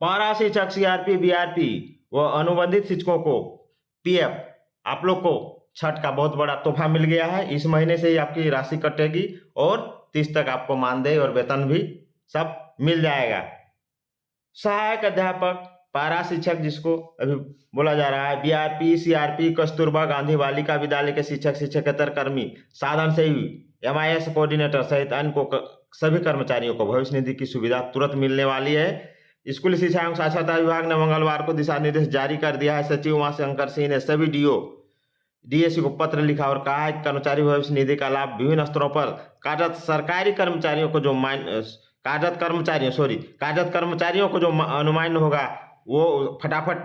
पारा शिक्षक, CRP, BRP व अनुबंधित शिक्षकों को पीएफ आप लोग को छठ का बहुत बड़ा तोहफा मिल गया है। इस महीने से ही आपकी राशि कटेगी और 30 तक आपको मानदेय और वेतन भी सब मिल जाएगा। सहायक अध्यापक, पारा शिक्षक जिसको अभी बोला जा रहा है, बीआरपी, सीआरपी, कस्तूरबा गांधी बालिका विद्यालय के शिक्षक, शिक्षकेतर कर्मी, साधन सेवी, एमआईएस कोऑर्डिनेटर सहित अन्य सभी कर्मचारियों को भविष्य निधि की सुविधा तुरंत मिलने वाली है। स्कूली शिक्षा एवं साक्षरता विभाग ने मंगलवार को दिशा निर्देश जारी कर दिया है। सचिव उमाशंकर सिंह ने सभी डीएससी को पत्र लिखा और कहा है कि कर्मचारी भविष्य निधि का लाभ विभिन्न स्तरों पर कार्यरत सरकारी कर्मचारियों को जो कार्यरत कर्मचारियों को जो अनुमान्य होगा वो फटाफट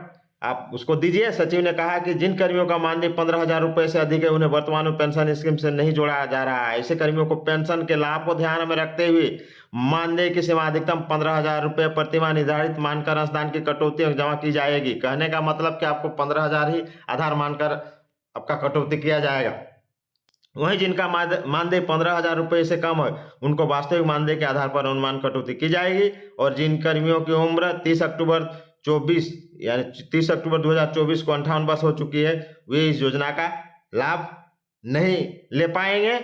आप उसको दीजिए। सचिव ने कहा कि जिन कर्मियों का मानदेय 15,000 रुपये से अधिक है उन्हें वर्तमान में पेंशन स्कीम से नहीं जोड़ा जा रहा है। ऐसे कर्मियों को पेंशन के लाभ को ध्यान में रखते हुए मानदेय की सीमा अधिकतम 15,000 रुपये प्रतिमाह निर्धारित मानकर अंशदान की कटौती जमा की जाएगी। कहने का मतलब कि आपको 15,000 ही आधार मानकर आपका कटौती किया जाएगा। वहीं जिनका मानदेय 15,000 रुपये से कम है उनको वास्तविक मानदेय के आधार पर अनुमान कटौती की जाएगी। और जिन कर्मियों की उम्र 30 अक्टूबर 2024 को 58 वर्ष हो चुकी है वे इस योजना का लाभ नहीं ले पाएंगे।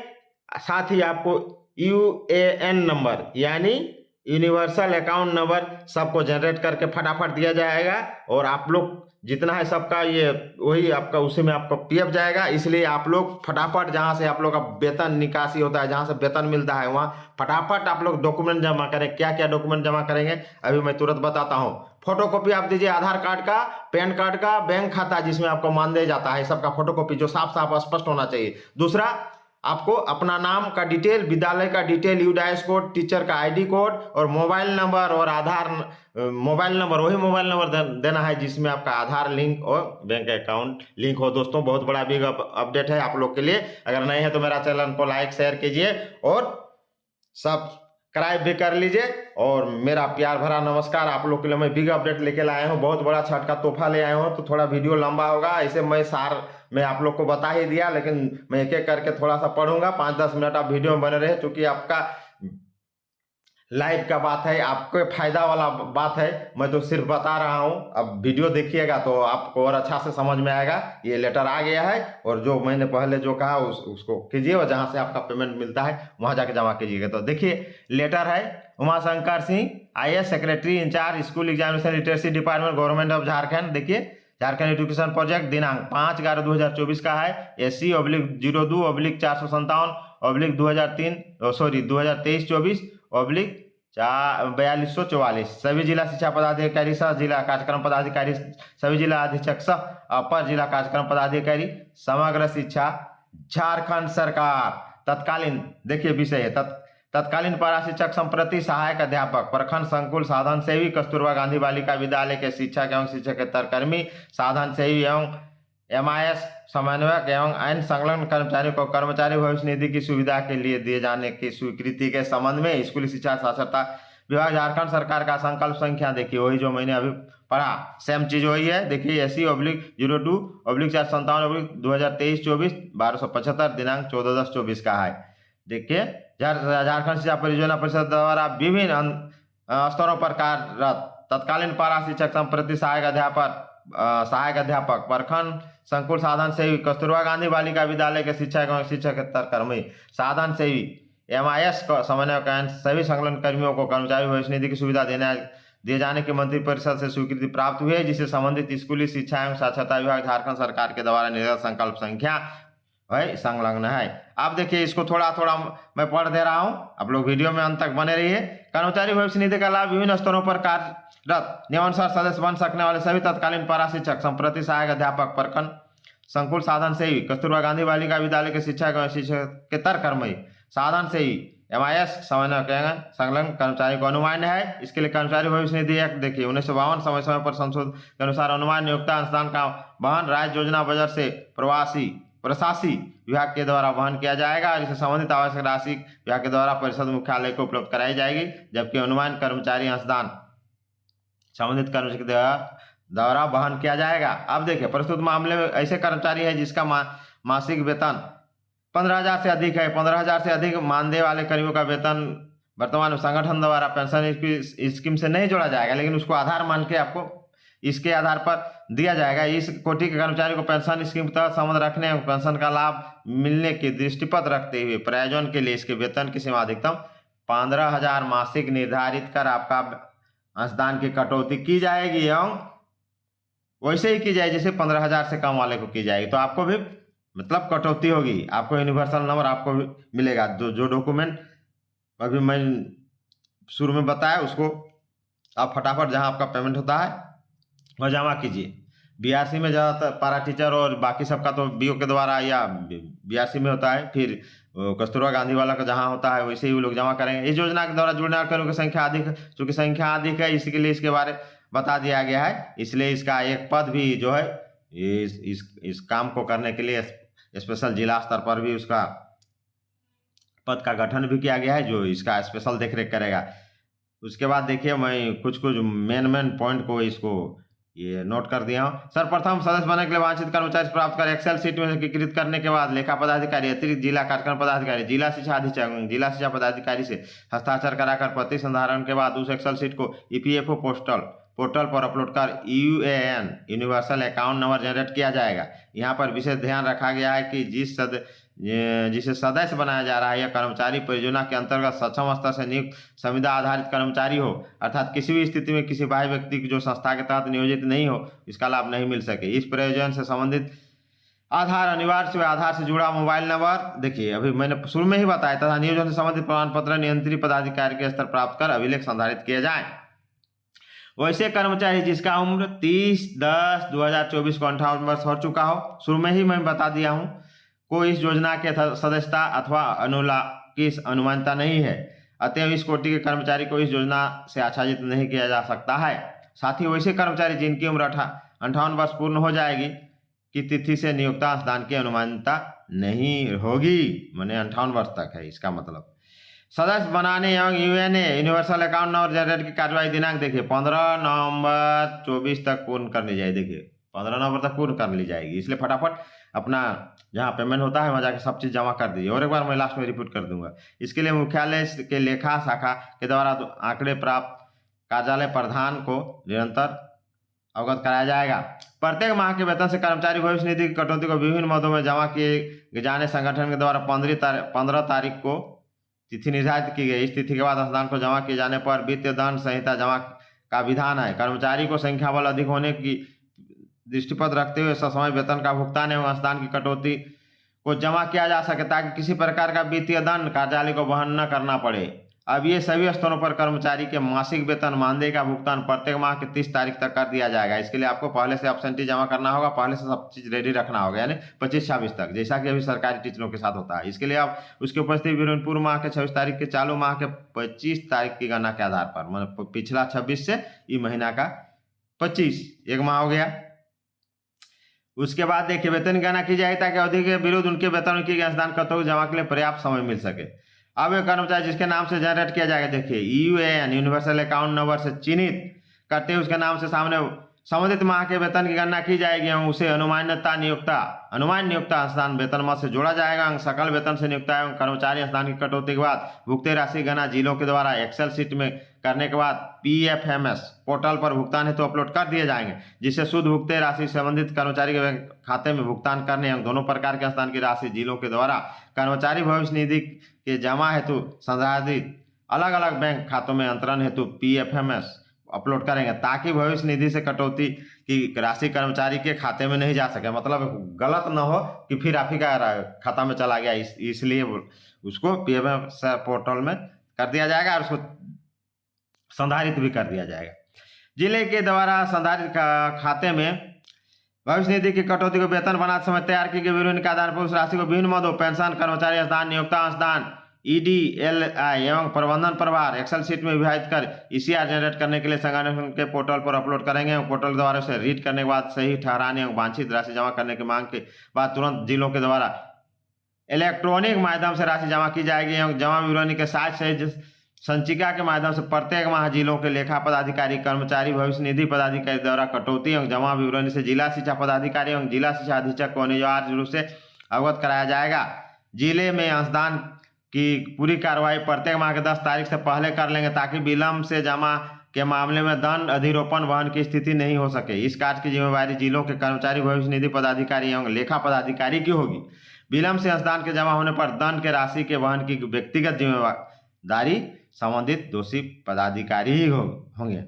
साथ ही आपको यूएएन नंबर यानी यूनिवर्सल अकाउंट नंबर सबको जनरेट करके फटाफट दिया जाएगा और आप लोग जितना है सबका ये वही आपका उसी में आपको पीएफ जाएगा। इसलिए आप लोग फटाफट जहां से आप लोग का वेतन निकासी होता है, जहां से वेतन मिलता है वहां फटाफट आप लोग डॉक्यूमेंट जमा करें। क्या क्या डॉक्यूमेंट जमा करेंगे अभी मैं तुरंत बताता हूं। फोटोकॉपी आप दीजिए आधार कार्ड का, पैन कार्ड का, बैंक खाता जिसमें आपको मानदेय जाता है सबका फोटोकॉपी जो साफ साफ स्पष्ट होना चाहिए। दूसरा आपको अपना नाम का डिटेल, विद्यालय का डिटेल, यूडाइस कोड, टीचर का आईडी कोड और मोबाइल नंबर और आधार मोबाइल नंबर वही मोबाइल नंबर देना है जिसमें आपका आधार लिंक और बैंक अकाउंट लिंक हो। दोस्तों बहुत बड़ा बिग अपडेट है आप लोग के लिए। अगर नहीं है तो मेरा चैनल को लाइक शेयर कीजिए और सब्सक्राइब भी कर लीजिए। और मेरा प्यार भरा नमस्कार। आप लोग के लिए मैं बिग अपडेट लेके लाया हूँ, बहुत बड़ा छठ का तोहफा ले आया हूँ। तो थोड़ा वीडियो लंबा होगा, ऐसे मैं सार में आप लोग को बता ही दिया, लेकिन मैं एक एक करके थोड़ा सा पढ़ूंगा। 5-10 मिनट आप वीडियो में बने रहे क्योंकि आपका लाइव का बात है, आपको फायदा वाला बात है। मैं तो सिर्फ बता रहा हूं, अब वीडियो देखिएगा तो आपको और अच्छा से समझ में आएगा। ये लेटर आ गया है और जो मैंने पहले जो कहा उसको कीजिए और जहां से आपका पेमेंट मिलता है वहां जाके जमा कीजिएगा। तो देखिए लेटर है Umashankar Singh, IAS secretary incharge school examination literacy department government of Jharkhand. देखिए झारखंड एजुकेशन प्रोजेक्ट, दिनांक 5/11/2024 का है। SC/02/457/2023-24/4224 सभी जिला शिक्षा पदाधिकारी सह जिला कार्यक्रम पदाधिकारी, सभी जिला अधीक्षक सह अपर जिला कार्यक्रम पदाधिकारी, समग्र शिक्षा झारखंड सरकार तत्कालीन। देखिए विषय है तत्कालीन पारा शिक्षक संप्रति सहायक अध्यापक, प्रखंड संकुल साधन सेवी, कस्तूरबा गांधी बालिका विद्यालय के शिक्षक एवं शिक्षकेतर कर्मी, साधन सेवी एवं एमआईएस समन्वयक एवं अन्य संलग्न कर्मचारियों को कर्मचारी भविष्य निधि की सुविधा के लिए दिए जाने की स्वीकृति के संबंध में स्कूली शिक्षा साक्षरता विभाग झारखंड सरकार का संकल्प संख्या, देखिए वही जो मैंने अभी पढ़ा सेम चीज वही है। देखिए SC/02/457/2023-24 1275 दिनांक 14/10/24 का है। देखिए झारखंड शिक्षा परियोजना परिषद द्वारा विभिन्न स्तरों पर कार्यरत तत्कालीन पारा शिक्षक संप्रति सहायक अध्यापक, प्रखंड संकुल साधन सेवी, कस्तूरबा गांधी बालिका विद्यालय के शिक्षक एवं शिक्षकेतर कर्मी, साधन सेवी, एमआईएस समन्वयक सभी संलग्न कर्मियों को कर्मचारी भविष्य निधि की सुविधा दिए जाने की मंत्रिपरिषद से स्वीकृति प्राप्त हुई है, जिसे संबंधित स्कूली शिक्षा एवं साक्षरता विभाग झारखंड सरकार के द्वारा निर्गत संकल्प संख्या वही संलग्न है। आप देखिए इसको थोड़ा थोड़ा मैं पढ़ दे रहा हूं, आप लोग वीडियो में अंत तक बने रहिए। कर्मचारी भविष्य निधि का लाभ विभिन्न स्तरों पर कार्यरत नियमानुसार सदस्य बन सकने वाले सभी तत्कालीन पारा शिक्षक संप्रति सहायक अध्यापक, प्रखंड संकुल साधन सेवी, कस्तूरबा गांधी बालिका विद्यालय के शिक्षक एवं शिक्षकेतर कर्मी, साधन सेवी, एमआईएस समन्वयक संलग्न कर्मचारी को अनुमान है। इसके लिए कर्मचारी भविष्य निधि एक्ट देखिए 1952 समय समय पर संशोधन के अनुसार अनुमान नियोक्ता अंशदान का वहन राज्य योजना बजट से प्रशासी विभाग के द्वारा वहन किया जाएगा और इसे संबंधित आवश्यक राशि विभाग के द्वारा परिषद मुख्यालय को उपलब्ध कराई जाएगी, जबकि अनुमान कर्मचारी अंशदान संबंधित कर्मचारी के द्वारा वहन किया जाएगा। अब देखिए प्रस्तुत मामले में ऐसे कर्मचारी है जिसका मासिक वेतन 15,000 से अधिक है। 15,000 से अधिक मानदेय वाले कर्मियों का वेतन वर्तमान में संगठन द्वारा पेंशन स्कीम से नहीं जोड़ा जाएगा, लेकिन उसको आधार मान के आपको इसके आधार पर दिया जाएगा। इस कोटि के कर्मचारी को पेंशन स्कीम के तहत संबंध रखने एवं पेंशन का लाभ मिलने की दृष्टिपथ रखते हुए प्रयोजन के लिए इसके वेतन की सीमा अधिकतम 15,000 मासिक निर्धारित कर आपका अंशदान की कटौती की जाएगी एवं वैसे ही की जाए जैसे 15,000 से कम वाले को की जाएगी। तो आपको भी मतलब कटौती होगी, आपको यूनिवर्सल नंबर आपको भी मिलेगा। जो डॉक्यूमेंट अभी मैं शुरू में बताया उसको आप फटाफट जहां आपका पेमेंट होता है वह जमा कीजिए। बीआरसी में ज़्यादातर पारा टीचर और बाकी सबका तो बीओ के द्वारा या बीआरसी में होता है, फिर कस्तूरबा गांधी वाला का जहाँ होता है वैसे ही वो लोग जमा करेंगे। इस योजना के द्वारा जुड़ने वालों की संख्या अधिक, चूँकि संख्या अधिक है इसके लिए इसके बारे बता दिया गया है, इसलिए इसका एक पद भी जो है इस काम को करने के लिए स्पेशल जिला स्तर पर भी उसका पद का गठन भी किया गया है जो इसका स्पेशल देखरेख करेगा। उसके बाद देखिए मैं कुछ मेन पॉइंट को इसको ये नोट कर दिया हूँ। सर्वप्रथम सदस्य बनने के लिए वांछित कर्मचारी प्राप्त कर एक्सेल सीट में एकीकृत करने के बाद लेखा पदाधिकारी, अतिरिक्त जिला कार्यक्रम पदाधिकारी, जिला शिक्षा अधीक्षक, जिला शिक्षा पदाधिकारी से हस्ताक्षर कराकर प्रति संधारण के बाद उस एक्सेल सीट को ईपीएफओ पोर्टल पर अपलोड कर UAN universal account number generate किया जाएगा। यहाँ पर विशेष ध्यान रखा गया है कि जिसे सदस्य बनाया जा रहा है यह कर्मचारी परियोजना के अंतर्गत सक्षम स्तर से नियुक्त संविदा आधारित कर्मचारी हो, अर्थात किसी भी स्थिति में किसी बाह्य व्यक्ति की जो संस्था के तहत नियोजित नहीं हो इसका लाभ नहीं मिल सके। इस प्रयोजन से संबंधित आधार अनिवार्य से आधार से जुड़ा मोबाइल नंबर, देखिए अभी मैंने शुरू में ही बताया तथा नियोजन से संबंधित प्रमाण पत्र नियंत्रित पदाधिकारी के स्तर प्राप्त कर अभिलेख संधारित किए जाए। वैसे कर्मचारी जिसका उम्र 30/10/2024 को 58 वर्ष हो चुका हो, शुरू में ही मैं बता दिया हूँ, को इस योजना के सदस्यता अथवा की अनुमानता नहीं है, अतएव इस कोटि के कर्मचारी को इस योजना से आच्छादित नहीं किया जा सकता है। साथ ही वैसे कर्मचारी जिनकी उम्र 58 वर्ष पूर्ण हो जाएगी की तिथि से नियोक्ता अंशदान की अनुमानता नहीं होगी, माने 58 वर्ष तक है इसका मतलब। सदस्य बनाने एवं UNA universal account number generate की कार्यवाही दिनांक देखिए 15 नवंबर 24 तक पूर्ण कर ली जाएगी। देखिए 15 नवंबर तक पूर्ण कर ली जाएगी, इसलिए फटाफट अपना जहाँ पेमेंट होता है वहाँ जाकर सब चीज़ जमा कर दीजिए। और एक बार मैं लास्ट में रिपीट कर दूंगा, इसके लिए मुख्यालय के लेखा शाखा के द्वारा आंकड़े प्राप्त कार्यालय प्रधान को निरंतर अवगत कराया जाएगा। प्रत्येक माह के वेतन से कर्मचारी भविष्य निधि की कटौती को विभिन्न मदों में जमा किए जाने संगठन के द्वारा 15 तारीख को तिथि निर्धारित की गई। इस तिथि के बाद अंशदान को जमा किए जाने पर वित्तीय दंड संहिता जमा का विधान है। कर्मचारी को संख्या बल अधिक होने की दृष्टिपथ रखते हुए ससमय वेतन का भुगतान एवं अंशदान की कटौती को जमा किया जा सके ताकि किसी प्रकार का वित्तीय दंड कार्यालय को वहन न करना पड़े। अब ये सभी स्तरों पर कर्मचारी के मासिक वेतन मानदेय का भुगतान प्रत्येक माह की 30 तारीख तक कर दिया जाएगा। इसके लिए आपको पहले से एब्सेंटी जमा करना होगा, पहले से सब चीज़ रेडी रखना होगा, यानी 25-26 तक, जैसा कि अभी सरकारी टीचरों के साथ होता है। इसके लिए आप उसकी उपस्थिति विवरण पूर्व माह के 26 तारीख के चालू माह के 25 तारीख की गणना के आधार पर, मतलब पिछला 26 से ये महीना का 25 एक माह हो गया। उसके बाद देखिए वेतन की गणना की जाए ताकि अवधि के विरुद्ध उनके वेतन की अंशदान कटौती जमा के लिए पर्याप्त समय मिल सके। अब एक कर्मचारी जिसके नाम से जनरेट किया जाएगा, देखिए यूएएन यूनिवर्सल अकाउंट नंबर से चिन्हित करते हुए उसके नाम से सामने संबंधित माह के वेतन की गणना की जाएगी एवं उसे अनुमान नियोक्ता अंशदान वेतन मद से जोड़ा जाएगा। सकल वेतन से नियोक्ता एवं कर्मचारी अंशदान की कटौती के बाद भुगते राशि गणना जिलों के द्वारा एक्सेल शीट में करने के बाद पीएफएमएस पोर्टल पर भुगतान हेतु अपलोड कर दिए जाएंगे, जिससे शुद्ध भुगते राशि संबंधित कर्मचारी के बैंक खाते में भुगतान करने एवं दोनों प्रकार के अंशदान की राशि जिलों के द्वारा कर्मचारी भविष्य निधि के जमा हेतु संसाधित अलग अलग बैंक खातों में अंतरण हेतु पीएफएमएस अपलोड करेंगे, ताकि भविष्य निधि से कटौती की राशि कर्मचारी के खाते में नहीं जा सके, मतलब गलत न हो कि फिर आप ही का खाता में चला गया, इसलिए उसको पीएफएमएस पोर्टल में कर दिया जाएगा और उसको संधारित भी कर दिया जाएगा। जिले के द्वारा संधारित खाते में भविष्य निधि की कटौती को वेतन बनाते समय तैयार की गई विवरण के आधार पर उस राशि को विभिन्न मदों पेंशन, कर्मचारी अंशदान, नियोक्ता अंशदान, ईडीएलआई एवं प्रबंधन प्रभार एक्सेल शीट में विभाजित कर ईसीआर जनरेट करने के लिए संगठन के पोर्टल पर अपलोड करेंगे एवं पोर्टल द्वारा उसे रीड करने के बाद सही ठहराने एवं वांछित राशि जमा करने की मांग के बाद तुरंत जिलों के द्वारा इलेक्ट्रॉनिक माध्यम से राशि जमा की जाएगी एवं जमा विवरणी के साथ सही संचिका के माध्यम से प्रत्येक माह जिलों के लेखा पदाधिकारी, कर्मचारी भविष्य निधि पदाधिकारी द्वारा कटौती एवं जमा विवरणी से जिला शिक्षा पदाधिकारी एवं जिला शिक्षा अधीक्षक को अनिवार्य रूप से अवगत कराया जाएगा। जिले में अंशदान कि पूरी कार्रवाई प्रत्येक माह के 10 तारीख से पहले कर लेंगे ताकि विलंब से जमा के मामले में दंड अधिरोपण वहन की स्थिति नहीं हो सके। इस कार्य की जिम्मेवारी जिलों के कर्मचारी भविष्य निधि पदाधिकारी एवं लेखा पदाधिकारी की होगी। विलंब से अंशदान के जमा होने पर दंड के राशि के वहन की व्यक्तिगत जिम्मेदारी संबंधित दोषी पदाधिकारी ही होंगे।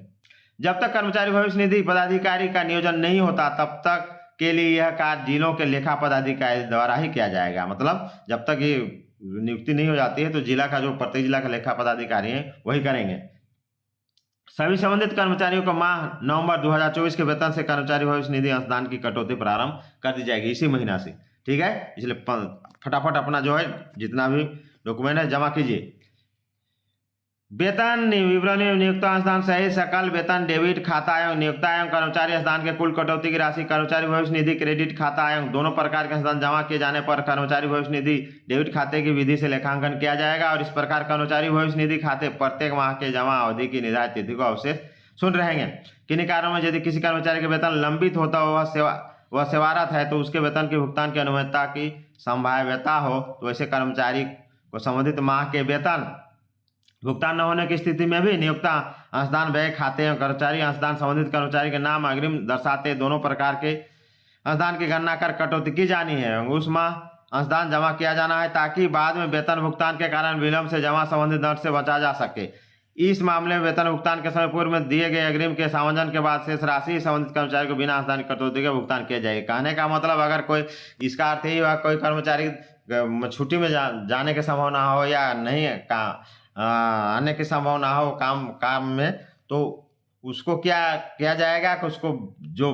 जब तक कर्मचारी भविष्य निधि पदाधिकारी का नियोजन नहीं होता तब तक के लिए यह कार्य जिलों के लेखा पदाधिकारी द्वारा ही किया जाएगा। मतलब जब तक ये नियुक्ति नहीं हो जाती है तो जिला का जो प्रत्येक जिला का लेखा पदाधिकारी है वही करेंगे। सभी संबंधित कर्मचारियों को माह नवंबर 2024 के वेतन से कर्मचारी भविष्य निधि अंशदान की कटौती प्रारंभ कर दी जाएगी इसी महीना से। ठीक है, इसलिए फटाफट अपना जो है जितना भी डॉक्यूमेंट है जमा कीजिए। वेतन विवरणी एवं नियोक्ता अंशदान सहित सकल वेतन डेबिट खाता एवं नियोक्ता एवं कर्मचारी अंशदान के कुल कटौती की राशि कर्मचारी भविष्य निधि क्रेडिट खाता एवं दोनों प्रकार के अंशदान जमा किए जाने पर कर्मचारी भविष्य निधि डेबिट खाते की विधि से लेखांकन किया जाएगा। और इस प्रकार कर्मचारी भविष्य निधि खाते प्रत्येक माह के जमा अवधि की निर्धारित तिथि को अवशेष सुन रहेंगे। किन्हीं कारणों में यदि किसी कर्मचारी के वेतन लंबित होता हो वह सेवारत है तो उसके वेतन के भुगतान की अनुमति की संभाव्यता हो तो ऐसे कर्मचारी को संबंधित माह के वेतन भुगतान न होने की स्थिति में भी नियोक्ता अंशदान व्यय खाते एवं कर्मचारी अंशदान संबंधित कर्मचारी के नाम अग्रिम दर्शाते दोनों प्रकार के अंशदान की गणना कर कटौती की जानी है एवं उस माह अंशदान जमा किया जाना है ताकि बाद में वेतन भुगतान के कारण विलंब से जमा संबंधित दंड से बचा जा सके। इस मामले में वेतन भुगतान के समय पूर्व में दिए गए अग्रिम के सामंजन के बाद शेष राशि संबंधित कर्मचारी को बिना अंशदान की कटौती के भुगतान किया जाएगा। कहने का मतलब अगर कोई इसका अर्थ ही हुआ कोई कर्मचारी छुट्टी में जाने की संभावना हो या नहीं आने की संभावना हो काम में तो उसको क्या किया जाएगा कि उसको जो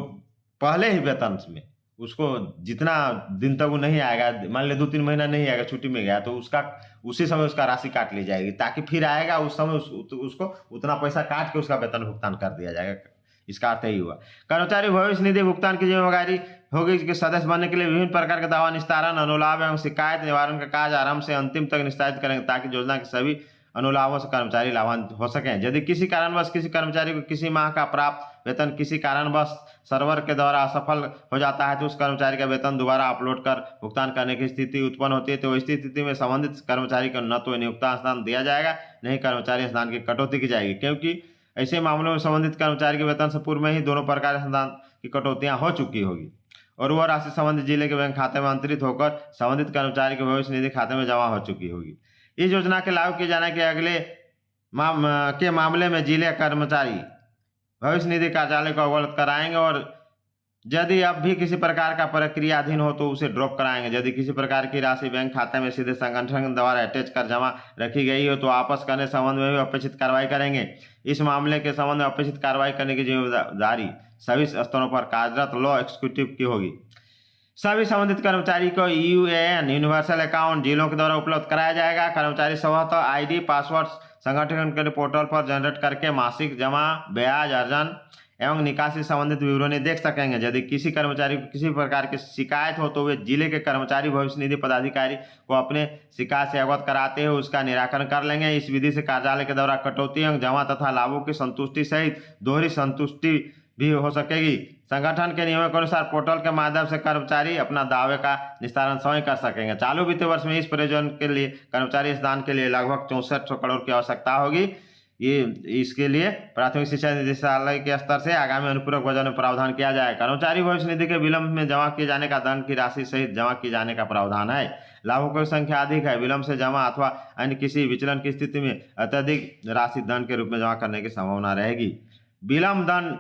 पहले ही वेतन में उसको जितना दिन तक वो नहीं आएगा, मान ले 2-3 महीना नहीं आएगा छुट्टी में गया तो उसका उसी समय उसका राशि काट ली जाएगी ताकि फिर आएगा उस समय उसको उतना पैसा काट के उसका वेतन भुगतान कर दिया जाएगा। इसका अर्थ यही हुआ। कर्मचारी भविष्य निधि भुगतान की जिम्मेदारी होगी कि सदस्य बनने के लिए विभिन्न प्रकार के दावा निस्तारण अनुलाभ एवं शिकायत निवारण का कार्य आरंभ से अंतिम तक निस्तारित करेंगे ताकि योजना के सभी अनुलाभों से कर्मचारी लाभान्वित हो सकें। यदि किसी कारणवश किसी कर्मचारी को किसी माह का प्राप्त वेतन किसी कारणवश सर्वर के द्वारा असफल हो जाता है तो उस कर्मचारी का वेतन दोबारा अपलोड कर भुगतान करने की स्थिति उत्पन्न होती है तो इस स्थिति में संबंधित कर्मचारी को न तो नियोक्ता अंशदान दिया जाएगा नहीं कर्मचारी अंशदान की कटौती की जाएगी, क्योंकि ऐसे मामलों में संबंधित कर्मचारी के वेतन से पूर्व में ही दोनों प्रकार के अंशदान की कटौतियां हो चुकी होगी और वह राशि संबंधित जिले के बैंक खाते में अंतरित होकर संबंधित कर्मचारी के भविष्य निधि खाते में जमा हो चुकी होगी। इस योजना के लागू किए जाने के अगले मामले में जिले कर्मचारी भविष्य निधि कार्यालय को अवगत कराएंगे और यदि अब भी किसी प्रकार का प्रक्रियाधीन हो तो उसे ड्रॉप कराएंगे। यदि किसी प्रकार की राशि बैंक खाते में सीधे संगठन द्वारा अटैच कर जमा रखी गई हो तो वापस करने संबंध में भी अपेक्षित कार्रवाई करेंगे। इस मामले के संबंध में अपेक्षित कार्रवाई करने की जिम्मेदारी सभी स्तरों पर कार्यरत लॉ एग्जीक्यूटिव की होगी। सभी संबंधित कर्मचारी को यूएएन यूनिवर्सल अकाउंट जिलों के द्वारा उपलब्ध कराया जाएगा। कर्मचारी स्वतः आईडी पासवर्ड संगठन के पोर्टल पर जनरेट करके मासिक जमा ब्याज अर्जन एवं निकासी संबंधित विवरणी देख सकेंगे। यदि किसी कर्मचारी को किसी प्रकार की शिकायत हो तो वे जिले के कर्मचारी भविष्य निधि पदाधिकारी को अपने शिकायत से अवगत कराते हुए उसका निराकरण कर लेंगे। इस विधि से कार्यालय के द्वारा कटौती एवं जमा तथा लाभों की संतुष्टि सहित दोहरी संतुष्टि भी हो सकेगी। संगठन के नियमों के अनुसार पोर्टल के माध्यम से कर्मचारी अपना दावे का निस्तारण स्वयं कर सकेंगे। चालू वित्तीय वर्ष में इस प्रयोजन के लिए कर्मचारी अंशदान के लिए लगभग 6400 करोड़ की आवश्यकता होगी। इसके लिए प्राथमिक शिक्षा निदेशालय के स्तर से आगामी अनुपूरक बजट में प्रावधान किया जाए। कर्मचारी भविष्य निधि के विलंब में जमा किए जाने का दंड की राशि सहित जमा किए जाने का प्रावधान है। लाभुकों की संख्या अधिक है, विलंब से जमा अथवा अन्य किसी विचलन की स्थिति में अत्यधिक राशि दंड के रूप में जमा करने की संभावना रहेगी। विलंब दंड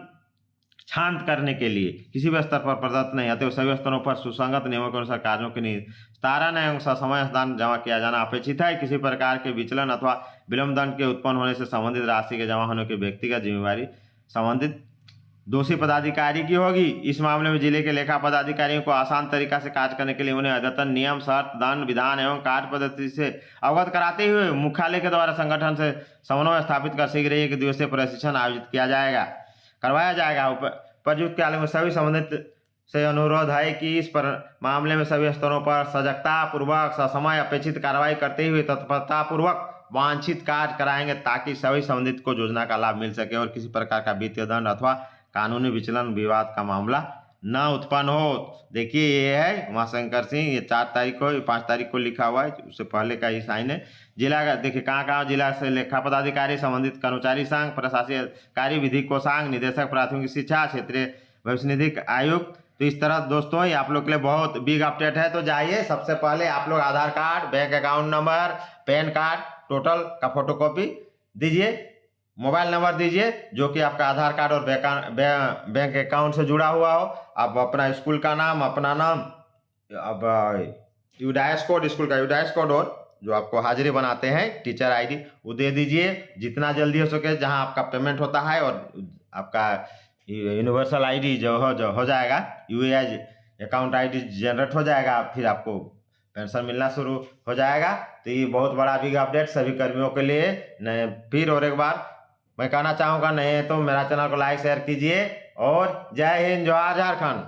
शांत करने के लिए किसी भी स्तर पर प्रदत्त नहीं अतः सभी स्तरों पर सुसंगत नियमों के अनुसार कार्यों के निस्तारण एवं ससमय अंशदान जमा किया जाना अपेक्षित है। किसी प्रकार के विचलन अथवा विलंब दंड के उत्पन्न होने से संबंधित राशि के जमा होने की व्यक्तिगत जिम्मेवारी संबंधित दोषी पदाधिकारी की होगी। इस मामले में जिले के लेखा पदाधिकारियों को आसान तरीका से कार्य करने के लिए उन्हें अद्यतन नियम शर्त दंड विधान एवं कार्य पद्धति से अवगत कराते हुए मुख्यालय के द्वारा संगठन से समन्वय स्थापित कर शीघ्र 1 दिवसीय प्रशिक्षण आयोजित करवाया जाएगा। उपयुक्त काल में सभी संबंधित से अनुरोध है कि इस मामले में सभी स्तरों पर सजगता पूर्वक ससमय अपेक्षित कार्रवाई करते हुए तत्परता पूर्वक वांछित कार्य कराएंगे ताकि सभी संबंधित को योजना का लाभ मिल सके और किसी प्रकार का वित्तीय दंड अथवा कानूनी विचलन विवाद का मामला न उत्पन्न हो। देखिए ये है उमाशंकर सिंह, ये 4 तारीख को 5 तारीख को लिखा हुआ है, उससे पहले का ही साइन है। जिला का देखिए कहाँ कहाँ, जिला से लेखा पदाधिकारी, संबंधित कर्मचारी संघ, प्रशासनिक अधिकारी, विधि कोषांग, निदेशक प्राथमिक शिक्षा, क्षेत्रीय भविष्य निधि आयुक्त। तो इस तरह दोस्तों ये आप लोग के लिए बहुत बिग अपडेट है। तो जाइए, सबसे पहले आप लोग Aadhaar card, bank account number, PAN card total का फोटोकॉपी दीजिए, मोबाइल नंबर दीजिए जो कि आपका आधार कार्ड और बैंक अकाउंट से जुड़ा हुआ हो। आप अपना स्कूल का नाम, अपना नाम, अब यूडाइस कोड, स्कूल का यूडाइस कोड, और जो आपको हाजिरी बनाते हैं टीचर आईडी वो दे दीजिए जितना जल्दी हो सके, जहां आपका पेमेंट होता है। और आपका यूनिवर्सल आईडी जो हो जाएगा, यूएआई अकाउंट आईडी जनरेट हो जाएगा, फिर आपको पेंशन मिलना शुरू हो जाएगा। तो ये बहुत बड़ा बिग अपडेट सभी कर्मियों के लिए। नए फिर और एक बार मैं कहना चाहूँगा, नहीं है तो मेरा चैनल को लाइक शेयर कीजिए। और जय हिंद, जोहार झारखंड।